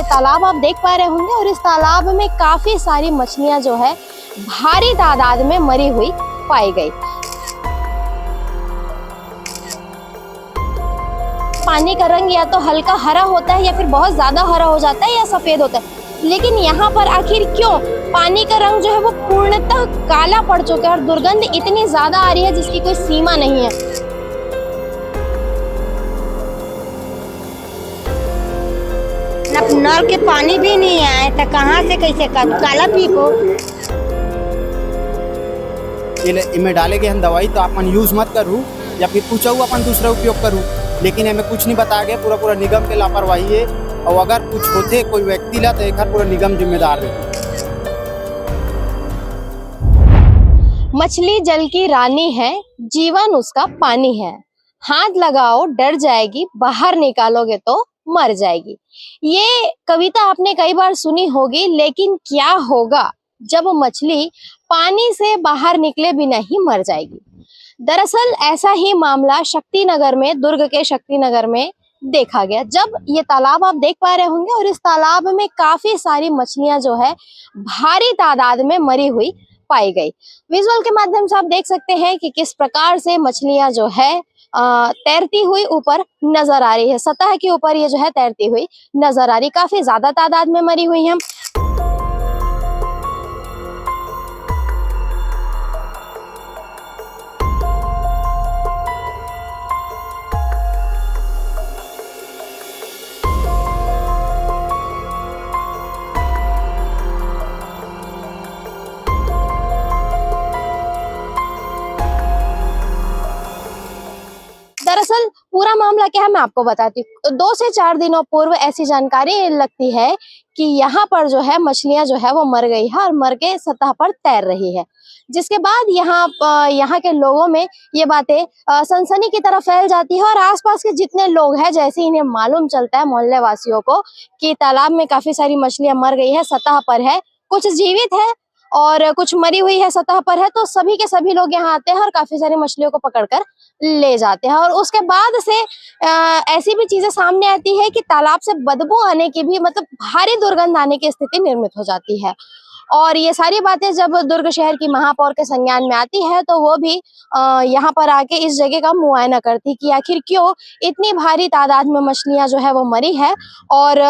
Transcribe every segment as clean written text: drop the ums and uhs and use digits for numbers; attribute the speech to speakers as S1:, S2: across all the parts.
S1: तालाब आप देख पा रहे होंगे और इस तालाब में काफी सारी मछलियां जो है भारी तादाद में मरी हुई पाई गई। पानी का रंग या तो हल्का हरा होता है या फिर बहुत ज्यादा हरा हो जाता है या सफेद होता है, लेकिन यहाँ पर आखिर क्यों पानी का रंग जो है वो पूर्णतः काला पड़ चुका है और दुर्गंध इतनी ज्यादा आ रही है जिसकी कोई सीमा नहीं है।
S2: नल के पानी भी नहीं आए तो कहाँ से कैसे काला पीको।
S3: इनमें डालेंगे हम दवाई तो अपन यूज मत करूँ या फिर कुछ अपन दूसरा उपयोग करूँ, लेकिन हमें कुछ नहीं बताया गया। पूरा निगम के लापरवाही है और अगर कुछ होते कोई व्यक्ति ला तो एक पूरा निगम जिम्मेदार है।
S1: मछली जल की रानी है, जीवन उसका पानी है, हाथ लगाओ डर जाएगी, बाहर निकालोगे तो मर जाएगी। ये कविता आपने कई बार सुनी होगी, लेकिन क्या होगा जब मछली पानी से बाहर निकले बिना ही मर जाएगी। दरअसल ऐसा ही मामला शक्तिनगर में, दुर्ग के शक्तिनगर में देखा गया। जब ये तालाब आप देख पा रहे होंगे और इस तालाब में काफी सारी मछलियां जो है भारी तादाद में मरी हुई पाई गई। विजुअल के माध्यम से आप देख सकते हैं कि किस प्रकार से मछलियां जो है तैरती हुई ऊपर नजर आ रही है। सतह के ऊपर ये जो है तैरती हुई नजर आ रही, काफी ज्यादा तादाद में मरी हुई है। दरअसल पूरा मामला क्या है मैं आपको बताती हूँ। 2 से 4 दिनों पूर्व ऐसी जानकारी लगती है कि यहाँ पर जो है मछलियां जो है वो मर गई है और मर के सतह पर तैर रही है, जिसके बाद यहाँ के लोगों में ये बातें सनसनी की तरफ फैल जाती है और आसपास के जितने लोग हैं, जैसे इन्हें मालूम चलता है मोहल्ले वासियों को कि तालाब में काफी सारी मछलियां मर गई है, सतह पर है, कुछ जीवित है और कुछ मरी हुई है सतह पर है, तो सभी के सभी लोग यहाँ आते हैं और काफी सारी मछलियों को पकड़कर ले जाते हैं। और उसके बाद से ऐसी भी चीजें सामने आती है कि तालाब से बदबू आने की भी, मतलब भारी दुर्गंध आने की स्थिति निर्मित हो जाती है। और ये सारी बातें जब दुर्ग शहर की महापौर के संज्ञान में आती है तो वो भी यहाँ पर आके इस जगह का मुआयना करती कि आखिर क्यों इतनी भारी तादाद में मछलियां जो है वो मरी है और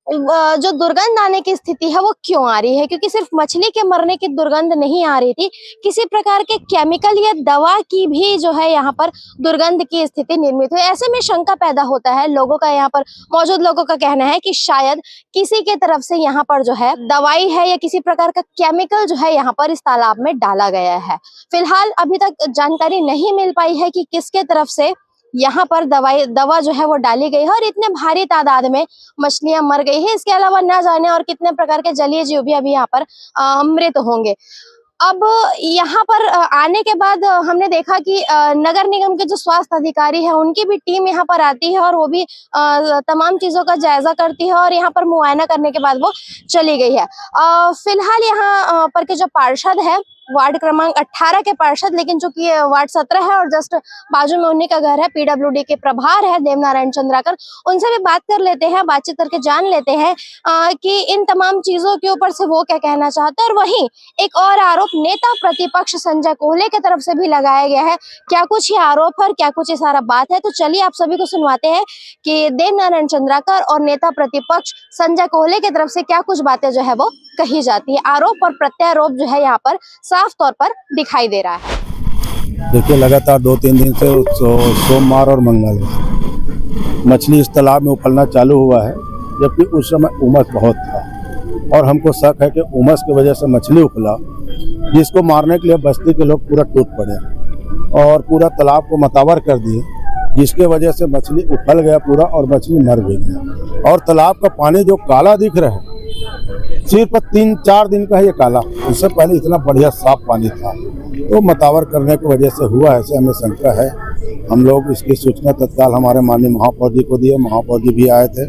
S1: जो दुर्गंध आने की स्थिति है वो क्यों आ रही है, क्योंकि सिर्फ मछली के मरने की दुर्गंध नहीं आ रही थी, किसी प्रकार के केमिकल या दवा की भी जो है यहाँ पर दुर्गंध की स्थिति निर्मित हुई। ऐसे में शंका पैदा होता है लोगों का, यहाँ पर मौजूद लोगों का कहना है कि शायद किसी के तरफ से यहाँ पर जो है दवाई है या किसी प्रकार का केमिकल जो है यहाँ पर इस तालाब में डाला गया है। फिलहाल अभी तक जानकारी नहीं मिल पाई है कि किसके तरफ से यहाँ पर दवा जो है वो डाली गई है और इतने भारी तादाद में मछलियां मर गई है। इसके अलावा न जाने और कितने प्रकार के जलीय जीव भी अभी यहाँ पर मृत होंगे। अब यहाँ पर आने के बाद हमने देखा कि नगर निगम के जो स्वास्थ्य अधिकारी है उनकी भी टीम यहाँ पर आती है और वो भी तमाम चीजों का जायजा करती है और यहाँ पर मुआयना करने के बाद वो चली गई है। फिलहाल यहाँ पर के जो पार्षद है, वार्ड क्रमांक 18 के पार्षद, लेकिन चूंकि वार्ड 17 है और जस्ट बाजू में उन्हीं का घर है, पीडब्ल्यूडी के प्रभार है देवनारायण चंद्राकर, उनसे भी बात कर लेते हैं, बातचीत करके जान लेते हैं कि इन तमाम चीजों के ऊपर से वो क्या कहना चाहते हैं। और वहीं एक और आरोप नेता प्रतिपक्ष संजय कोहले की तरफ से भी लगाया गया है। क्या कुछ ये आरोप है और क्या कुछ ये सारा बात है, तो चलिए आप सभी को सुनवाते हैं कि देवनारायण चंद्राकर और नेता प्रतिपक्ष संजय कोहले की तरफ से क्या कुछ बातें जो है वो कही जाती है। आरोप और प्रत्यारोप जो है यहाँ पर साफ तौर पर दिखाई दे रहा है।
S4: देखिए, लगातार 2-3 दिन से सोमवार और मंगलवार मछली इस तालाब में उफलना चालू हुआ है, जबकि उस समय उमस बहुत था और हमको शक है कि उमस की वजह से मछली उफला, जिसको मारने के लिए बस्ती के लोग पूरा टूट पड़े और पूरा तालाब को मतावर कर दिए, जिसके वजह से मछली उफल गया पूरा और मछली मर भी गया। और तालाब का पानी जो काला दिख रहा है, सिर्फ 3-4 दिन का ये काला, उससे पहले इतना बढ़िया साफ पानी था, तो मतावर करने की वजह से हुआ, ऐसे हमें शंका है। हम लोग इसकी सूचना तत्काल हमारे माननीय महापौर जी को दिए, महापौर जी भी आए थे।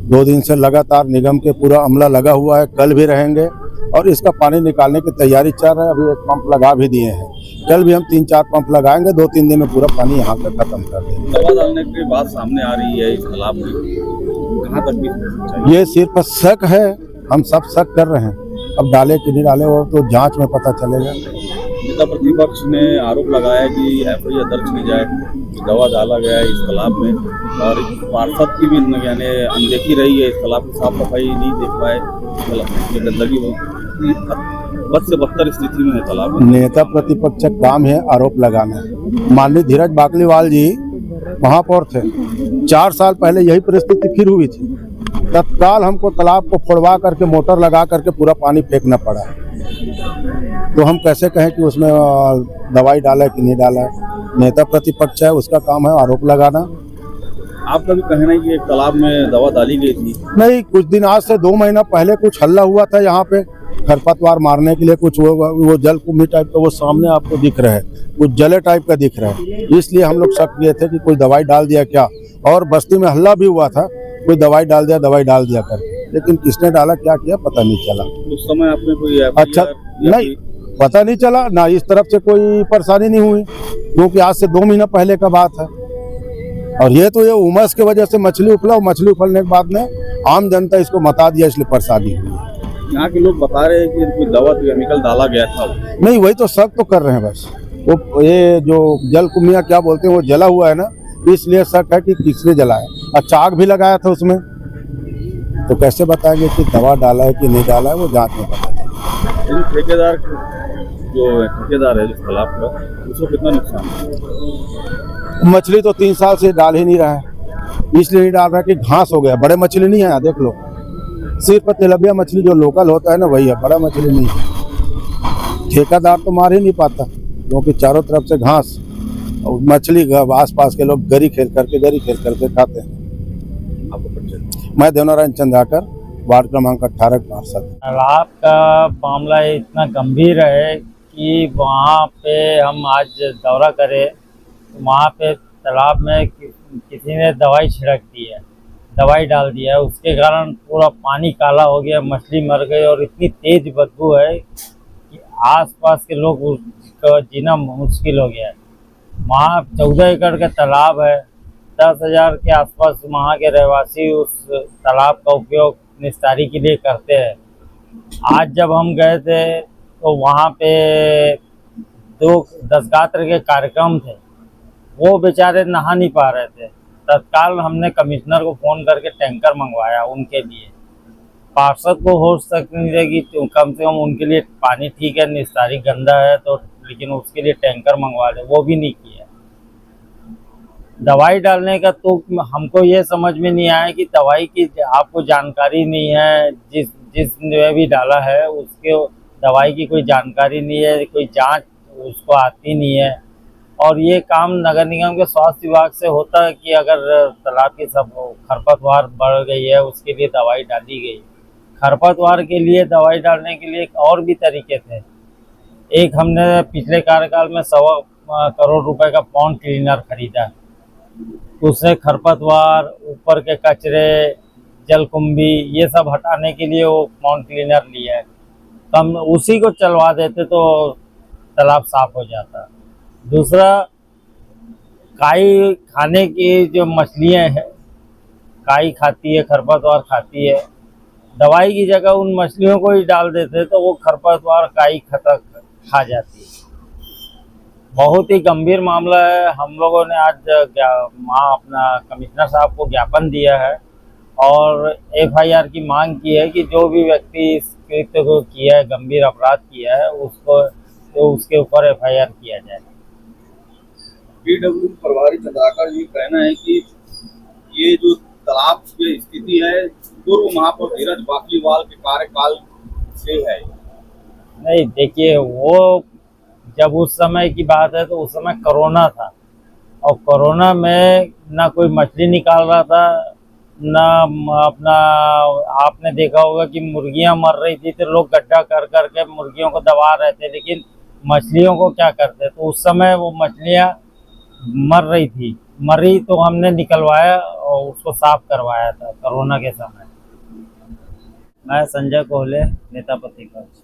S4: 2 दिन से लगातार निगम के पूरा अमला लगा हुआ है, कल भी रहेंगे और इसका पानी निकालने की तैयारी चल रही है। अभी एक पंप लगा भी दिए हैं, कल भी हम 3-4 पंप लगाएंगे, 2-3 दिन में पूरा पानी यहाँ तक खत्म कर देंगे।
S5: दवा डालने की बात सामने आ रही है इस तालाब में, कहाँ तक की
S4: ये सिर्फ शक है, हम सब शक कर रहे हैं। अब डाले कि नहीं डाले वो तो जांच में पता चलेगा।
S5: नेता प्रतिपक्ष ने आरोप लगाया कि एफआईआर दर्ज की जाए, दवा डाला गया है इस तालाब में, और पार्षद की भी यानी अनदेखी रही है, इस तालाब की साफ सफाई नहीं देख पाए, तालाब में गंदगी बद से बदतर स्थिति में है तालाब में।
S4: नेता प्रतिपक्ष का काम है आरोप लगाना। माननीय धीरज बाकलीवाल जी महापौर थे, 4 साल पहले यही परिस्थिति फिर हुई थी। तत्काल हमको तालाब को फोड़वा करके मोटर लगा करके पूरा पानी फेंकना पड़ा। तो हम कैसे कहें कि उसमें दवाई डाला है कि नहीं डाला है। नेता प्रतिपक्ष है, उसका काम है आरोप लगाना।
S5: आपका भी कहना है कि एक तालाब में दवा डाली गई थी?
S4: नहीं, कुछ दिन आज से 2 महीना पहले कुछ हल्ला हुआ था यहाँ पे खरपतवार मारने के लिए। कुछ वो जल कुंभी टाइप का वो सामने आपको दिख रहा है, कुछ जले टाइप का दिख रहा है, इसलिए हम लोग शक किए थे कि कोई दवाई डाल दिया क्या। और बस्ती में हल्ला भी हुआ था, कोई दवाई डाल दिया कर, लेकिन किसने डाला क्या किया पता नहीं चला।
S5: उस समय आपने कोई
S4: अच्छा नहीं पता नहीं चला ना, इस तरफ से कोई परेशानी नहीं हुई, क्योंकि आज से 2 महीना पहले का बात है। और ये तो ये उमस की वजह से मछली उफला, मछली उफलने के बाद में आम जनता इसको मता दिया, इसलिए परेशानी हुई।
S5: यहाँ के लोग बता रहे हैं कि कोई दवा केमिकल डाला गया था।
S4: नहीं, वही तो शक तो कर रहे हैं बस। वो ये जो जल कुमिया क्या बोलते हैं वो जला हुआ है ना, इसलिए शक है कि किसने जलाया। अच्छा, आग भी लगाया था उसमें, तो कैसे बताएंगे कि दवा डाला है कि नहीं डाला है, वो जांच में पता चलेगा।
S5: ठेकेदार है जिस तालाब का, उसको कितना नुकसान है?
S4: मछली तो 3 साल से डाल ही नहीं रहा है, इसलिए नहीं डाल रहा है कि घास हो गया। बड़े मछली नहीं है, देख लो, सिर्फ तिलबिया मछली जो लोकल होता है ना वही है, बड़ा मछली नहीं है। ठेकेदार तो मार ही नहीं पाता, क्योंकि चारों तरफ से घास और मछली आस पास के लोग गरी खेल करके खाते हैं। मैं देवनारायण चंद्राकर, वार्ड क्रमांक 18 पार्षद।
S6: तालाब का मामला इतना गंभीर है कि वहाँ पे हम आज दौरा करें तो वहाँ पे तालाब में किसी ने दवाई छिड़क दी है, दवाई डाल दिया है, उसके कारण पूरा पानी काला हो गया, मछली मर गई और इतनी तेज बदबू है कि आसपास के लोग उसका जीना मुश्किल हो गया है। वहाँ 14 एकड़ का तालाब है, 10,000 के आसपास वहाँ के रहवासी उस तालाब का उपयोग निस्तारी के लिए करते हैं। आज जब हम गए थे तो वहाँ पे 2 दसगात्र के कार्यक्रम थे, वो बेचारे नहा नहीं पा रहे थे। तत्काल हमने कमिश्नर को फ़ोन करके टैंकर मंगवाया उनके लिए। पार्षद को हो सकती है कि कम से कम उनके लिए पानी ठीक है, निस्तारी गंदा है तो, लेकिन उसके लिए टैंकर मंगवा ले, वो भी नहीं किया। दवाई डालने का तो हमको ये समझ में नहीं आया कि दवाई की आपको जानकारी नहीं है, जिसने भी डाला है उसके दवाई की कोई जानकारी नहीं है, कोई जांच उसको आती नहीं है। और ये काम नगर निगम के स्वास्थ्य विभाग से होता है कि अगर तालाब की सब खरपतवार बढ़ गई है उसके लिए दवाई डाली गई। खरपतवार के लिए दवाई डालने के लिए और भी तरीके थे। एक हमने पिछले कार्यकाल में 1.25 करोड़ रुपए का पॉन्ड क्लीनर खरीदा, उससे खरपतवार, ऊपर के कचरे, जलकुंभी ये सब हटाने के लिए वो पॉन्ड क्लीनर लिया है। हम उसी को चलवा देते तो तालाब साफ हो जाता। दूसरा, काई खाने की जो मछलियाँ हैं, काई खाती है, खरपतवार खाती है, दवाई की जगह उन मछलियों को ही डाल देते तो वो खरपतवार काई खा जाती है। बहुत ही गंभीर मामला है। हम लोगों ने आज अपना कमिश्नर साहब को ज्ञापन दिया है और एफआईआर की मांग की है कि जो भी व्यक्ति इस कृत्य को किया है, गंभीर अपराध किया है, उसके ऊपर एफआईआर किया जाए।
S5: पीडब्ल्यू प्रभारी चंद्राकर जी कहना है कि ये जो तालाब की स्थिति है पूर्व महापौर धीरज बाकलीवाल के कार्यकाल से है।
S6: नहीं, देखिए, वो जब उस समय की बात है तो उस समय कोरोना था और कोरोना में ना कोई मछली निकाल रहा था, ना अपना, आपने देखा होगा कि मुर्गियां मर रही थी तो लोग गड्ढा कर करके मुर्गियों को दबा रहे थे, लेकिन मछलियों को क्या करते। तो उस समय वो मछलियां मर रही थी, मरी तो हमने निकलवाया और उसको साफ करवाया था कोरोना के समय। मैं संजय कोहले, नेता प्रतिपक्ष।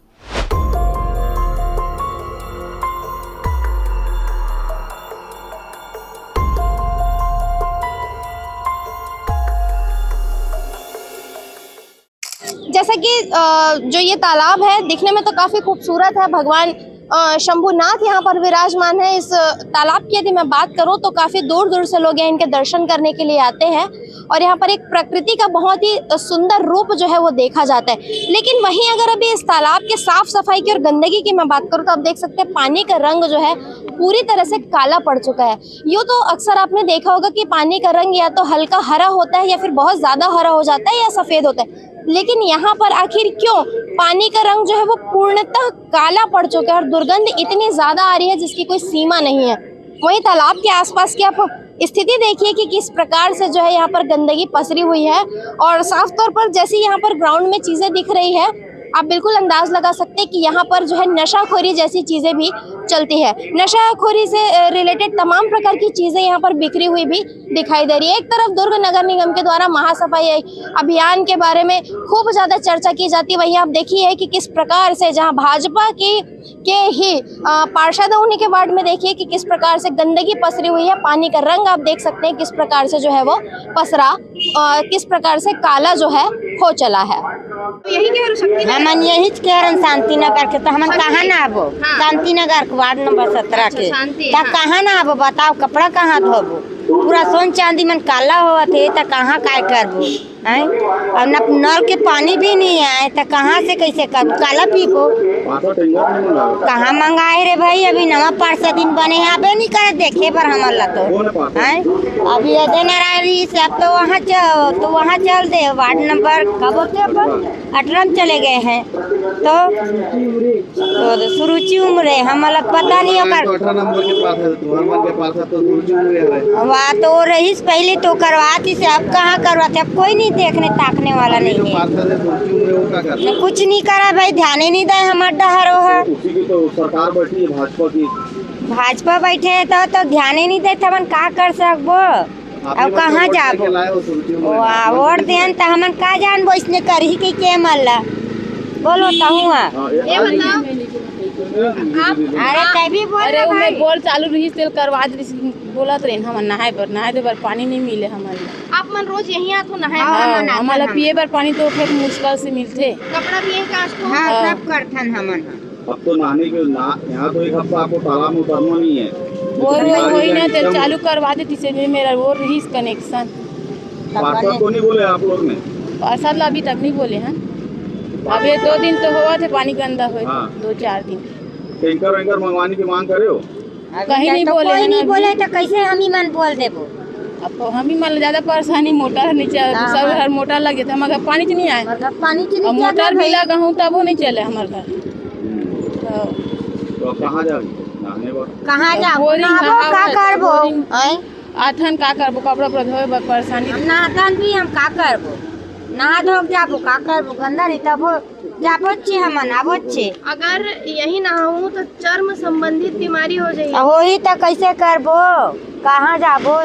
S1: कि जो ये तालाब है दिखने में तो काफी खूबसूरत है। भगवान शंभुनाथ यहाँ पर विराजमान है। इस तालाब की यदि मैं बात करूँ तो काफी दूर दूर से लोग यहाँ इनके दर्शन करने के लिए आते हैं और यहाँ पर एक प्रकृति का बहुत ही सुंदर रूप जो है वो देखा जाता है। लेकिन वहीं अगर अभी इस तालाब के साफ सफाई की और गंदगी की मैं बात करूँ तो आप देख सकते हैं पानी का रंग जो है पूरी तरह से काला पड़ चुका है। यूँ तो अक्सर आपने देखा होगा कि पानी का रंग या तो हल्का हरा होता है या फिर बहुत ज्यादा हरा हो जाता है या सफेद होता है, लेकिन यहाँ पर आखिर क्यों पानी का रंग जो है वो पूर्णतः काला पड़ चुका है और दुर्गंध इतनी ज्यादा आ रही है जिसकी कोई सीमा नहीं है। वहीं तालाब के आसपास की आप स्थिति देखिए कि किस प्रकार से जो है यहाँ पर गंदगी पसरी हुई है और साफ तौर पर जैसे यहाँ पर ग्राउंड में चीजें दिख रही है आप बिल्कुल अंदाज लगा सकते हैं कि यहाँ पर जो है नशाखोरी जैसी चीजें भी चलती है। नशाखोरी से रिलेटेड तमाम प्रकार की चीजें यहाँ पर बिखरी हुई भी दिखाई दे रही है। एक तरफ दुर्ग नगर निगम के द्वारा महासफाई अभियान के बारे में खूब ज्यादा चर्चा की जाती है, वहीं आप देखिए कि किस प्रकार से जहाँ भाजपा के ही पार्षद है उन्हीं के वार्ड में देखिए कि किस प्रकार से गंदगी पसरी हुई है। पानी का रंग आप देख सकते हैं किस प्रकार से जो है वो पसरा किस प्रकार से काला जो है हो चला है। यही कह सकती है
S2: हमन यही कह रहे शांति नगर के, तो हमन कहाँ ना आबो? शांति नगर वार्ड नंबर 17 के तो कहाँ ना आबो? बताओ कपड़ा कहाँ धोबो? पूरा सोन चांदी मन काला हुआ थे तो कहाँ काय करबो? और न नल के पानी भी नहीं आए तो कहाँ से कैसे कर काला पीबो? कहाँ मंगाए रे भाई? अभी नवा पार्षद दिन बने हैं, अबे नहीं करे देखे पर हमारा तो अभी अजय नारायण सब तो वहाँ चल दे वार्ड नंबर कब होते अपन 18 चले गए हैं तो सुरुचि उम्र है हमारा पता नहीं वहाँ तो रहीस पहले तो करवाती से अब कहाँ करवाते? अब कोई नहीं देखने ताकने वाला नहीं है। कुछ नहीं करा भाई, ध्यान ही नहीं दे हमारे डहरो है।
S5: सरकार बैठी है
S2: भाजपा बैठे है तो ध्यान ही नहीं देते हमन का कर सकबो? अब कहाँ जाबो? वोट देन तो हमन का जानबो इसने करही के मल्ला बोलो तो हुआ
S1: ये बताओ
S2: अरे तभी बोल
S7: अरे उमें बोल चालू रही तेल करवा दी बोलत रहे हम नहाए दे पर पानी नहीं मिले हमारे।
S1: आप मन रोज यहीं आते हो नहाए?
S7: हमारा पिए पर पानी तो फिर मुश्किल से मिलते।
S1: कपड़ा भी यहीं काट दो?
S2: हाँ सब करथन हमन।
S5: अब तो नहाने के यहाँ तो एक हफ्ता आपको तालाब में उतरना नहीं है
S7: और वही ना तेल चालू करवा देती से मेरा वो रही कनेक्शन।
S5: पार्षद को नहीं बोले आप लोग ने?
S7: पार्षद अभी तक नहीं बोले हैं। अभी 2 दिन तो हुआ थे पानी गंदा हुए 2-4 दिन।
S5: टैंकर वैंकर मंगवाने की मांग करे हो?
S7: कहीं नहीं बोले
S2: कोई नहीं बोले तो कैसे हम ही मन बोल देबो?
S7: अब हम ही मान ज्यादा परेशानी मोटर नीचे सब हर मोटर लगे थे हमारे पानी तो नहीं आए
S2: पानी
S7: और मोटर भी लगा हूँ तब वो नहीं चले हमारे घर।
S5: तो कहाँ जाओगे नहाने को?
S2: कहाँ जाबो? नहाबो का करबो?
S7: आथन का करबो? कपड़ा पर धोए परेशानी
S2: नहातन भी हम का करबो? नहा धो जाबो का करबो? गंदा नहीं तब जाबो छे हमन आबो छे।
S1: अगर यही नहाऊं तो चर्म संबंधित बीमारी हो जाएगी।
S2: होही तो कैसे करबो? कहाँ जाबो?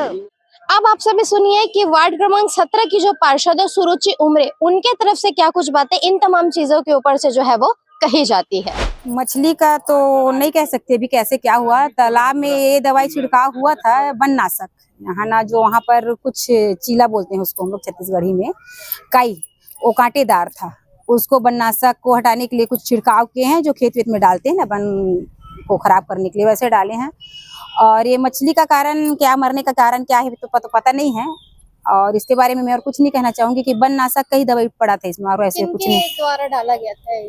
S1: अब आप सभी सुनिए कि वार्ड क्रमांक 17 की जो पार्षद है सुरुचि उमरे उनके तरफ से क्या कुछ बातें इन तमाम चीजों के ऊपर से जो है वो कही जाती है।
S8: मछली का तो नहीं कह सकते अभी कैसे क्या हुआ। तालाब में ये दवाई छिड़काव हुआ था वननाशक, यहाँ ना जो वहाँ पर कुछ चीला बोलते हैं उसको हम लोग छत्तीसगढ़ी में, काई, वो कांटेदार था। उसको वननाशक को हटाने के लिए कुछ छिड़काव किए हैं जो खेत वेत में डालते हैं ना वन को खराब करने के लिए, वैसे डाले हैं। और ये मछली का कारण क्या, मरने का कारण क्या है तो पता नहीं है। और इसके बारे में मैं और कुछ नहीं कहना चाहूंगी कि वननाशक का ही दवाई पड़ा था इसमें और ऐसे कुछ नहीं
S1: द्वारा डाला गया था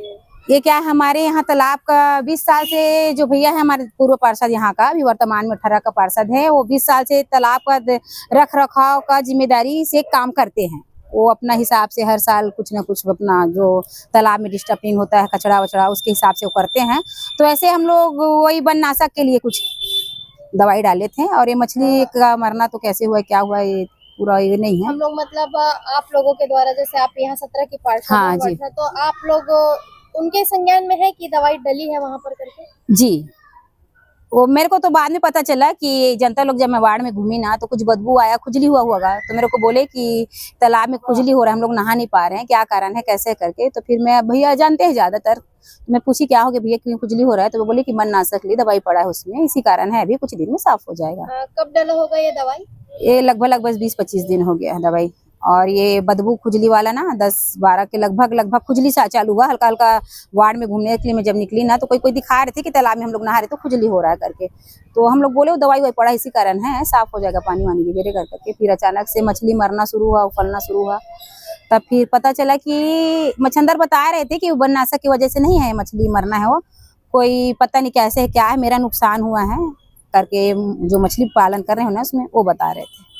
S8: ये क्या है। हमारे यहाँ तालाब का 20 साल से जो भैया है हमारे पूर्व पार्षद यहाँ का, अभी वर्तमान में 18 का पार्षद है, वो 20 साल से तालाब का रख रखाव का जिम्मेदारी से काम करते हैं। वो अपना हिसाब से हर साल कुछ ना कुछ अपना जो तालाब में डिस्टर्बिंग होता है कचरा वचड़ा उसके हिसाब से वो करते हैं। तो ऐसे हम लोग वही वननाशक के लिए कुछ दवाई डाले थे और ये मछली का मरना तो कैसे हुआ क्या हुआ ये पूरा ये नहीं है।
S1: हम लोग मतलब आप लोगों के द्वारा, जैसे आप यहाँ 17 की पार्षद
S8: हाँ जी,
S1: तो आप लोग उनके संज्ञान में है कि दवाई डली है वहाँ पर करके?
S8: जी, वो मेरे को तो बाद में पता चला कि जनता लोग जब मैं वार्ड में घूमी ना तो कुछ बदबू आया, खुजली हुआ होगा, तो मेरे को बोले कि तालाब में खुजली हो रहा है, हम लोग नहा नहीं पा रहे हैं, क्या कारण है कैसे करके। तो फिर मैं, भैया जानते हैं ज्यादातर, तो मैं पूछी क्या हो गया भैया क्यों खुजली हो रहा है, तो वो बोले कि वननाशक ली दवाई पड़ा है उसमें, इसी कारण है, अभी कुछ दिन में साफ हो जाएगा।
S1: कब डला होगा ये दवाई?
S8: ये लगभग 20-25 दिन हो गया है दवाई। और ये बदबू खुजली वाला ना 10-12 के लगभग खुजली सा चालू हुआ। हल्का हल्का वार्ड में घूमने के लिए मैं जब निकली ना तो कोई दिखा रहे थे कि तालाब में हम लोग नहा रहे तो खुजली हो रहा है करके। तो हम लोग बोले वो दवाई पड़ा इसी कारण है, साफ हो जाएगा पानी वानी वगैरह कर करके। फिर अचानक से मछली मरना शुरू हुआ, उफलना शुरू हुआ। तब फिर पता चला कि मच्छंदर बता रहे थे कि वननाशक की वजह से नहीं है मछली मरना है, वो कोई पता नहीं कैसे क्या है, मेरा नुकसान हुआ है करके जो मछली पालन कर रहे हो ना उसमें वो बता रहे थे।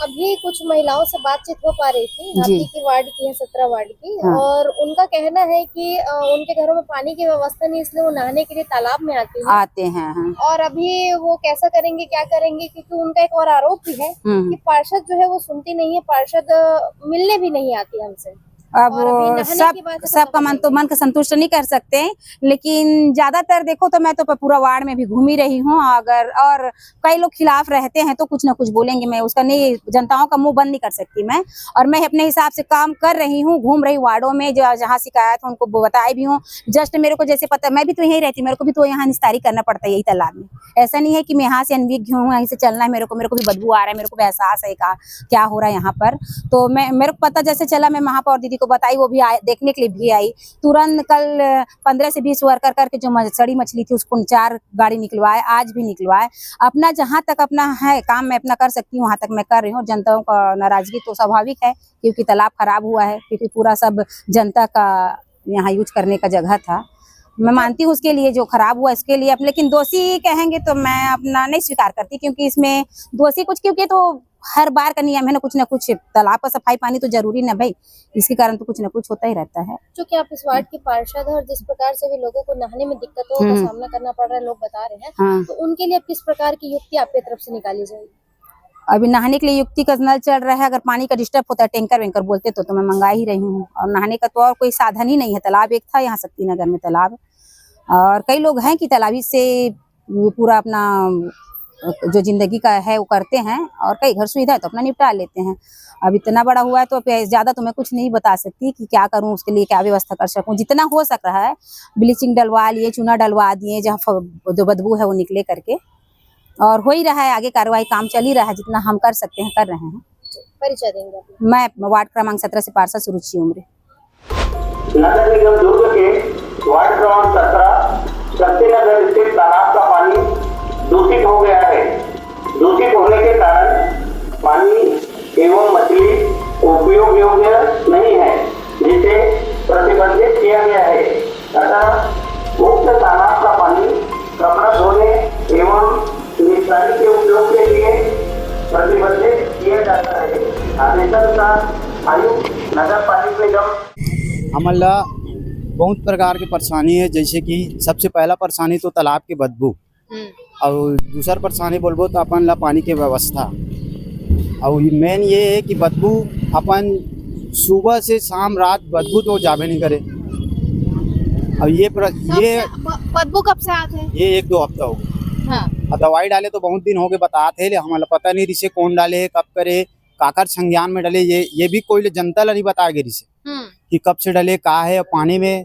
S1: अभी कुछ महिलाओं से बातचीत हो पा रही थी, आप
S8: जी।
S1: ही की वार्ड की है, 17 वार्ड की,
S8: हाँ।
S1: और उनका कहना है कि उनके घरों में पानी की व्यवस्था नहीं, इसलिए वो नहाने के लिए तालाब में
S8: आते हैं। हाँ।
S1: और अभी वो कैसा करेंगे, क्या करेंगे, क्योंकि उनका एक और आरोप भी है कि पार्षद जो है वो सुनती नहीं है, पार्षद मिलने भी नहीं आती हमसे।
S8: अब
S1: और अभी नहाने
S8: सब
S1: की बात है,
S8: सबका मन को संतुष्ट नहीं कर सकते, लेकिन ज्यादातर देखो तो मैं तो पूरा वार्ड में भी घूम ही रही हूँ। अगर और कई लोग खिलाफ रहते हैं तो कुछ ना कुछ बोलेंगे, मैं उसका नहीं, जनताओं का मुंह बंद नहीं कर सकती मैं। और मैं अपने हिसाब से काम कर रही हूँ, घूम रही वार्डों में, जहाँ शिकायत है उनको बताई भी हूँ। जस्ट मेरे को जैसे पता, मैं भी तो यहीं रहती, मेरे को भी तो यहाँ निस्तारी करना पड़ता है यही तालाब में। ऐसा नहीं है कि मैं यहाँ से अनभिज्ञ हूँ, यहीं से चलना है मेरे को भी बदबू आ रहा है, मेरे को भी एहसास है क्या हो रहा है यहाँ पर। तो मेरे को पता जैसे चला, मैं महापौर दीदी को बताई, वो भी देखने के लिए भी आई। तुरंत कल 15 से 20 वर्कर करके जो सड़ी मछली थी उसको 4 गाड़ी निकलवाए, आज भी निकलवाए। अपना जहाँ तक अपना है काम मैं अपना कर सकती हूँ वहाँ तक मैं कर रही हूँ। जनताओं का नाराजगी तो स्वाभाविक है क्योंकि तालाब खराब हुआ है, क्योंकि पूरा सब जनता का यहाँ यूज करने का जगह था। मैं मानती हूँ उसके लिए जो खराब हुआ इसके लिए, लेकिन दोषी कहेंगे तो मैं अपना नहीं स्वीकार करती, क्योंकि इसमें दोषी कुछ, क्योंकि तो हर बार का नियम है ना कुछ तालाब का सफाई पानी तो जरूरी ना भाई, इसके कारण तो कुछ ना कुछ होता ही रहता है।
S1: क्योंकि आप इस वार्ड के पार्षद हैं और जिस प्रकार से भी लोगों को नहाने में दिक्कतों का सामना करना पड़ रहा है, लोग बता रहे हैं,
S8: हाँ।
S1: तो उनके लिए अब किस प्रकार की युक्ति आपकी तरफ से निकाली जाएगी?
S8: अभी नहाने के लिए युक्ति का नल चल रहा है, अगर पानी का डिस्टर्ब होता है टैंकर वैंकर बोलते तो मैं मंगा ही रही हूँ। और नहाने का तो और कोई साधन ही नहीं है। तालाब एक था यहाँ शक्ति नगर में तालाब, और कई लोग हैं कि तालाबी से पूरा अपना जो जिंदगी का है वो करते हैं, और कई घर सुविधा है तो अपना निपटा लेते हैं। अब इतना बड़ा हुआ है तो ज्यादा तो मैं कुछ नहीं बता सकती कि क्या करूं, उसके लिए क्या व्यवस्था कर सकूं। जितना हो सक रहा है ब्लीचिंग डलवा लिए, चूना डलवा दिए, जहाँ जो बदबू है वो निकले करके, और हो ही रहा है, आगे कार्रवाई काम चल ही रहा है, जितना हम कर सकते हैं कर रहे हैं।
S1: परिचय देंगे आप?
S8: मैं वार्ड क्रमांक 17 से पार्षद सुरुचि उमरे।
S9: नगर निगम दुर्ग के वार्ड क्रमांक 17 शक्ति नगर स्थित तालाब का पानी दूषित हो गया है। दूषित होने के कारण पानी एवं मछली उपयोग योग्य नहीं है, जिसे प्रतिबंधित किया गया है। अतः उक्त तालाब का पानी कपड़ा धोने एवं निस्तारी के उपयोग के लिए प्रतिबंधित किया जाता है। आदेशानुसार आयुक्त नगर पालिका निगम
S3: हमला बहुत प्रकार की परेशानी है, जैसे कि सबसे पहला परेशानी तो तालाब की बदबू, और दूसरा परेशानी बोलबो तो अपन ला पानी के व्यवस्था। और मेन ये है कि बदबू अपन सुबह से शाम रात बदबू तो जाबे नहीं करे। और ये
S1: बदबू कब से आते हैं?
S3: ये 1-2 हफ्ता हो गए।
S1: हाँ।
S3: और दवाई डाले तो बहुत दिन हो गए बताते हैं, हमारा पता नहीं रिसे कौन डाले, कब करे, काकर संज्ञान में डाले, ये भी कोई जनता ला नहीं बताएगा रिसे कि कब से डाले, कहाँ है, पानी में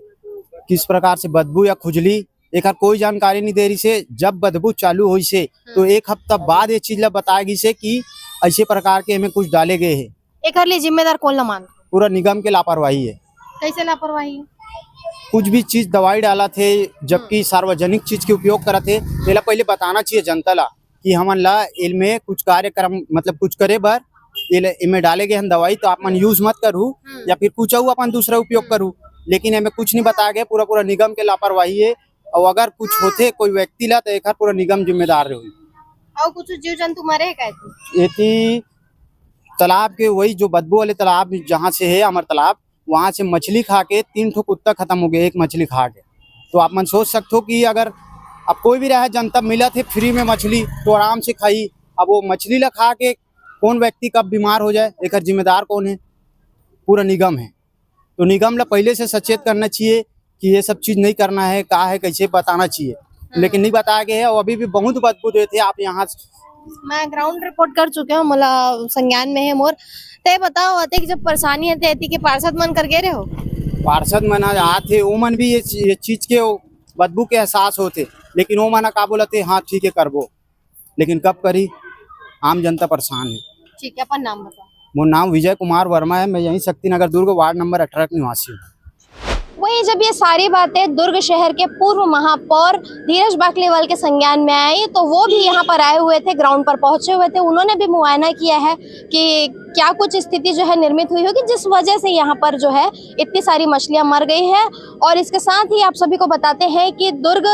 S3: किस प्रकार से बदबू या खुजली, एक कोई जानकारी नहीं दे रही से। जब बदबू चालू हुई से तो 1 हफ्ता बाद ये चीज ला बताएगी से कि ऐसे प्रकार के हमें कुछ डाले गए हैं।
S1: एक लिए जिम्मेदार कौन ला मानते?
S3: पूरा निगम के लापरवाही है।
S1: कैसे लापरवाही?
S3: कुछ भी चीज दवाई डाला थे, जबकि सार्वजनिक चीज के उपयोग करा थे, पहले बताना चाहिए जनता ला कि हमन ला इनमें कुछ कार्यक्रम मतलब कुछ करे बर इनमें डाले गए हम दवाई, तो आप मन यूज मत करूँ या फिर कुछ अपन दूसरा उपयोग करूँ। लेकिन हमें कुछ नहीं बताया गया, पूरा निगम के लापरवाही है। और अगर कुछ होते कोई व्यक्ति ला तो एक पूरा निगम जिम्मेदार रही।
S1: और कुछ जीव जंतु मरे का
S3: ये तालाब के वही जो बदबू वाले तालाब जहाँ से है हमारे तालाब, वहाँ से मछली खा के 3 ठो कुत्ता खत्म हो गए एक मछली खा के। तो आप मन सोच सकते हो कि अगर अब कोई भी रहे जनता मिला थे फ्री में मछली तो आराम से खाई, अब वो मछली ला खा के कौन व्यक्ति कब बीमार हो जाए, एक जिम्मेदार कौन है? पूरा निगम है। तो निगम ला पहले से सचेत करना चाहिए कि ये सब चीज नहीं करना है, कहा है कैसे बताना चाहिए, लेकिन नहीं बताया गया है। और अभी भी बहुत बदबू देते आप यहाँ।
S1: मैं ग्राउंड रिपोर्ट कर चुके हूँ, मला संज्ञान में है मोर। ते बताओ आते कि जब परेशानी है ते के पार्षद मन कर गए हो?
S3: पार्षद मन आते वो मन भी ये चीज के बदबू के एहसास होते, लेकिन वो मना का बोलते हाँ ठीक है करबो, लेकिन कब करी, आम जनता परेशान है।
S1: ठीक है, अपन नाम बताओ।
S3: वो नाम विजय कुमार वर्मा है। मैं यहीं शक्तिनगर दुर्ग वार्ड नंबर 18 का निवासी हूँ।
S1: वहीं जब ये सारी बातें दुर्ग शहर के पूर्व महापौर धीरज बाकलीवाल के संज्ञान में आई तो वो भी यहाँ पर आए हुए थे, ग्राउंड पर पहुंचे हुए थे। उन्होंने भी मुआयना किया है कि क्या कुछ स्थिति जो है निर्मित हुई होगी जिस वजह से यहाँ पर जो है इतनी सारी मछलियाँ मर गई है। और इसके साथ ही आप सभी को बताते हैं कि दुर्ग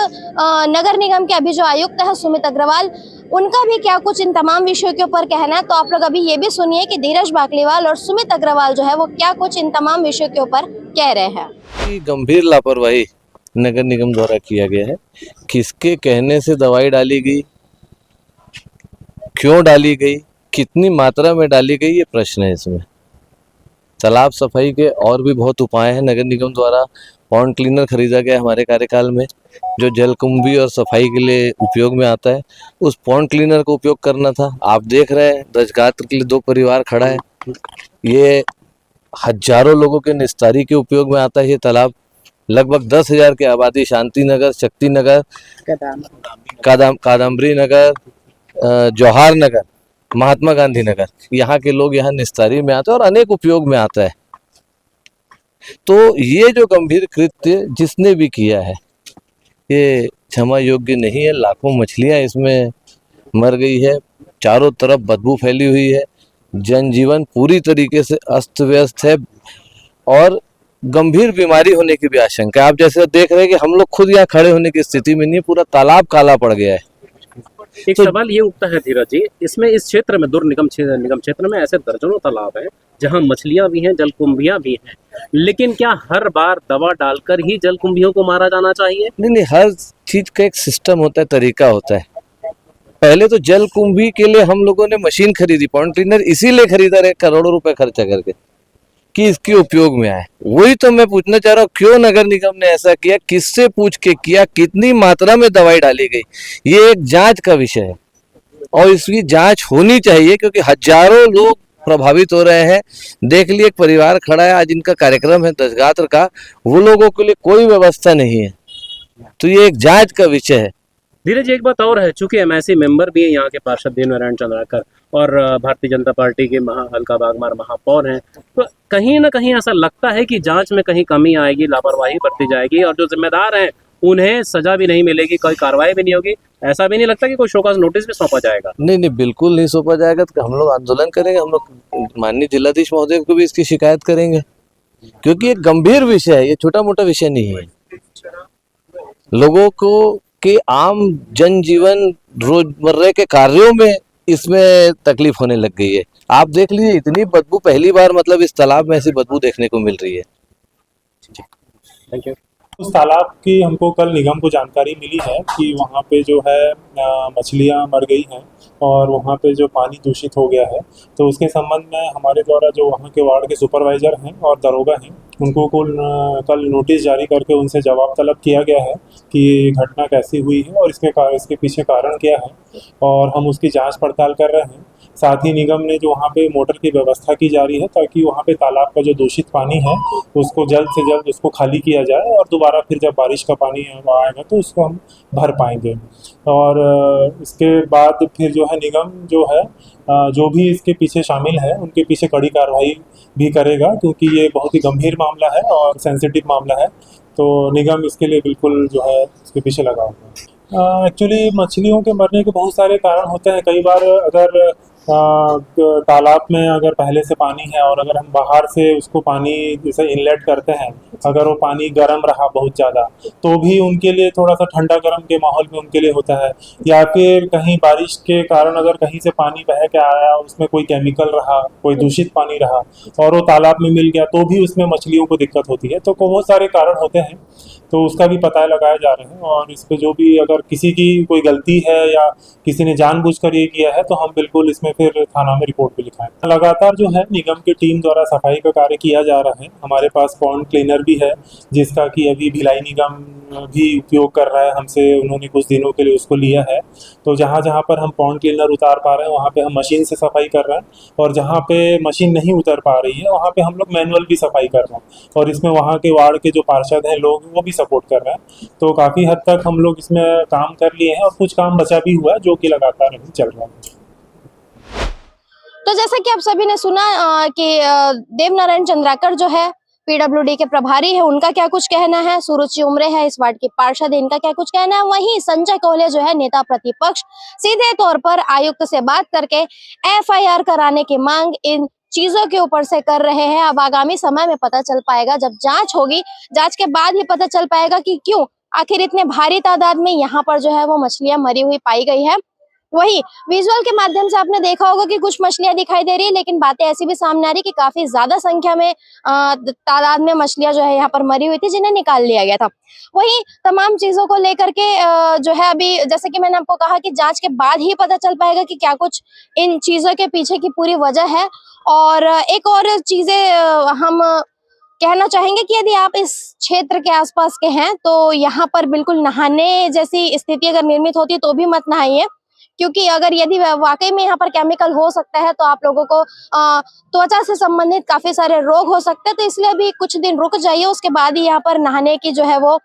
S1: नगर निगम के अभी जो आयुक्त है सुमित अग्रवाल, उनका भी क्या कुछ इन तमाम विषयों के ऊपर कहना है। तो आप लोग अभी ये भी सुनिए कि धीरज बाकलीवाल और सुमित अग्रवाल जो है वो क्या कुछ इन तमाम विषयों के ऊपर कह रहे हैं।
S10: गंभीर लापरवाही नगर निगम द्वारा किया गया है। किसके कहने से दवाई डाली गई, क्यों डाली गई, कितनी मात्रा में डाली गई, ये प्रश्न है इसमें। तालाब सफाई के और भी बहुत उपाय हैं। नगर निगम द्वारा पॉन्ड क्लीनर खरीदा गया हमारे कार्यकाल में, जो जलकुंभी और सफाई के लिए उपयोग में आता है। उस पॉन्ड क्लीनर को उपयोग करना था। आप देख रहे हैं दशगात्र के लिए 2 परिवार खड़ा है। ये हजारों लोगों के निस्तारी के उपयोग में आता है। ये तालाब लगभग 10,000 की आबादी, शांति नगर, शक्ति नगर, कादम्बरी नगर, जौहार नगर, महात्मा गांधी नगर, यहाँ के लोग यहाँ निस्तारी में आते हैं और अनेक उपयोग में आता है। तो ये जो गंभीर कृत्य जिसने भी किया है ये क्षमा योग्य नहीं है। लाखों मछलियाँ इसमें मर गई है, चारों तरफ बदबू फैली हुई है, जनजीवन पूरी तरीके से अस्त व्यस्त है और गंभीर बीमारी होने की भी आशंका है। आप जैसे देख रहे हैं कि हम लोग खुद यहाँ खड़े होने की स्थिति में नहीं, पूरा तालाब काला पड़ गया है।
S11: एक सवाल ये उठता है धीरज जी, इसमें इस क्षेत्र में दुर्ग निगम क्षेत्र में ऐसे दर्जनों तालाब हैं जहां मछलियां भी हैं, जलकुंभियां भी हैं, लेकिन क्या हर बार दवा डालकर ही जलकुंभियों को मारा जाना चाहिए?
S10: नहीं, हर चीज का एक सिस्टम होता है, तरीका होता है। पहले तो जलकुंभी के लिए हम लोगों ने मशीन खरीदी, पॉन्ड क्लीनर इसीलिए खरीदा रहे करोड़ों रुपए खर्चा करके कि इसके उपयोग में आए। वही तो मैं पूछना चाह रहा हूँ, क्यों नगर निगम ने ऐसा किया, किससे पूछ के किया, कितनी मात्रा में दवाई डाली गई, ये एक जांच का विषय है और इसकी जांच होनी चाहिए क्योंकि हजारों लोग प्रभावित हो रहे हैं। देख लिए एक परिवार खड़ा है, आज इनका कार्यक्रम है दशगात्र का, वो लोगों के लिए कोई व्यवस्था नहीं है। तो ये एक जांच का विषय है।
S11: धीरज एक बात और है, चूंकि एमआईसी मेंबर भी हैं यहाँ के पार्षद देव नारायण चंद्राकर और भारतीय जनता पार्टी के हल्का बागमार महापौर हैं, तो कहीं ना कहीं ऐसा लगता है कि जांच में कहीं कमी आएगी, लापरवाही बरती जाएगी और जो जिम्मेदार हैं उन्हें सजा भी नहीं मिलेगी, कोई कार्रवाई भी नहीं होगी। ऐसा भी नहीं लगता कि कोई शोकाज नोटिस भी सौंपा जाएगा?
S10: नहीं, बिल्कुल नहीं सौंपा जाएगा। तो हम लोग आंदोलन करेंगे, हम लोग माननीय जिलाधीश महोदय को भी इसकी शिकायत करेंगे क्योंकि ये गंभीर विषय है, ये छोटा मोटा विषय नहीं है। लोगों को के आम जनजीवन रोजमर्रा के कार्यों में इसमें तकलीफ होने लग गई है। आप देख लीजिए, इतनी बदबू पहली बार मतलब इस तालाब में ऐसी बदबू देखने को मिल रही है।
S11: Thank you.
S12: उस तालाब की हमको कल निगम को जानकारी मिली है कि वहाँ पे जो है मछलियाँ मर गई हैं और वहाँ पे जो पानी दूषित हो गया है। तो उसके संबंध में हमारे द्वारा जो वहाँ के वार्ड के सुपरवाइज़र हैं और दरोगा हैं उनको कल नोटिस जारी करके उनसे जवाब तलब किया गया है कि घटना कैसी हुई है और इसके पीछे कारण क्या है और हम उसकी जांच पड़ताल कर रहे हैं। साथ ही निगम ने जो वहाँ पे मोटर की व्यवस्था की जा रही है ताकि वहाँ पे तालाब का जो दूषित पानी है उसको जल्द से जल्द उसको खाली किया जाए और दोबारा फिर जब बारिश का पानी आएगा तो उसको हम भर पाएंगे। और इसके बाद फिर जो है निगम जो है जो भी इसके पीछे शामिल है उनके पीछे कड़ी कार्रवाई भी करेगा क्योंकि ये बहुत ही गंभीर मामला है और सेंसिटिव मामला है। तो निगम इसके लिए बिल्कुल जो है इसके पीछे लगा हुआ है। एक्चुअली मछलियों के मरने के बहुत सारे कारण होते हैं। कई बार अगर तालाब में अगर पहले से पानी है और अगर हम बाहर से उसको पानी जैसे इनलेट करते हैं, अगर वो पानी गर्म रहा बहुत ज़्यादा तो भी उनके लिए थोड़ा सा ठंडा गर्म के माहौल में उनके लिए होता है। या फिर कहीं बारिश के कारण अगर कहीं से पानी बह के आया उसमें कोई केमिकल रहा, कोई दूषित पानी रहा और वो तालाब में मिल गया तो भी उसमें मछलियों को दिक्कत होती है। तो बहुत सारे कारण होते हैं, तो उसका भी पता लगाया जा रहे हैं और इस पर जो भी अगर किसी की कोई गलती है या किसी ने जानबूझकर ये किया है तो हम बिल्कुल इसमें फिर थाना में रिपोर्ट भी लिखाएं। लगातार जो है निगम की टीम द्वारा सफाई का कार्य किया जा रहा है। हमारे पास पॉन्ड क्लीनर भी है जिसका कि अभी भिलाई निगम भी उपयोग कर रहा है, हमसे उन्होंने कुछ दिनों के लिए उसको लिया है। तो जहाँ जहाँ पर हम पॉन्ड क्लीनर उतार पा रहे हैं वहाँ पे हम मशीन से सफाई कर रहे हैं और जहाँ पे मशीन नहीं उतर पा रही है वहाँ पे हम लोग मैनुअल भी सफाई कर रहे हैं और इसमें वहाँ के वार्ड के जो पार्षद हैं लोग वो भी सपोर्ट कर रहे हैं। तो काफ़ी हद तक हम लोग इसमें काम कर लिए हैं और कुछ काम बचा भी हुआ है जो कि लगातार अभी चल रहा है।
S1: तो जैसा जैसा कि आप सभी ने सुना कि देवनारायण चंद्राकर जो है पीडब्ल्यूडी के प्रभारी है, उनका क्या कुछ कहना है, सुरुचि उमरे है इस वार्ड की पार्षद, इनका क्या कुछ कहना है। वहीं संजय कोहले जो है नेता प्रतिपक्ष, सीधे तौर पर आयुक्त से बात करके एफआईआर कराने की मांग इन चीजों के ऊपर से कर रहे हैं। अब आगामी समय में पता चल पाएगा, जब जांच होगी, जांच के बाद ही पता चल पाएगा कि क्यों आखिर इतने भारी तादाद में यहाँ पर जो है वो मछलियां मरी हुई पाई गई है। वही विजुअल के माध्यम से आपने देखा होगा कि कुछ मछलियां दिखाई दे रही है, लेकिन बातें ऐसी भी सामने आ रही कि काफी ज्यादा संख्या में तादाद में मछलियां जो है यहाँ पर मरी हुई थी, जिन्हें निकाल लिया गया था। वही तमाम चीजों को लेकर के जो है अभी जैसे कि मैंने आपको कहा कि जांच के बाद ही पता चल पाएगा कि क्या कुछ इन चीजों के पीछे की पूरी वजह है। और एक और चीजें हम कहना चाहेंगे कि यदि आप इस क्षेत्र के आसपास के हैं तो यहाँ पर बिल्कुल नहाने जैसी स्थिति अगर निर्मित होती है तो भी मत नहाइए, क्योंकि अगर यदि वाकई में यहाँ पर केमिकल हो सकता है तो आप लोगों को त्वचा से संबंधित काफी सारे रोग हो सकते हैं। तो इसलिए अभी कुछ दिन रुक जाइए, उसके बाद ही यहाँ पर नहाने की जो है वो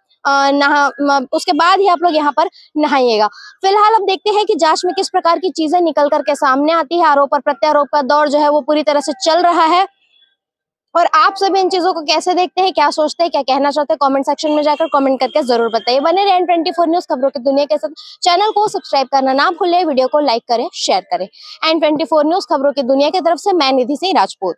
S1: उसके बाद ही आप लोग यहाँ पर नहाइएगा। फिलहाल अब देखते हैं कि जांच में किस प्रकार की चीजें निकल करके सामने आती है। आरोप और प्रत्यारोप का दौर जो है वो पूरी तरह से चल रहा है। और आप सभी इन चीजों को कैसे देखते हैं, क्या सोचते हैं, क्या कहना चाहते हैं, कमेंट सेक्शन में जाकर कमेंट करके जरूर बताइए। बने रहे N24 न्यूज खबरों की दुनिया के साथ। चैनल को सब्सक्राइब करना ना भूलें, वीडियो को लाइक करें, शेयर करें। N24 न्यूज खबरों की दुनिया की तरफ से मैं निधि सिंह राजपूत।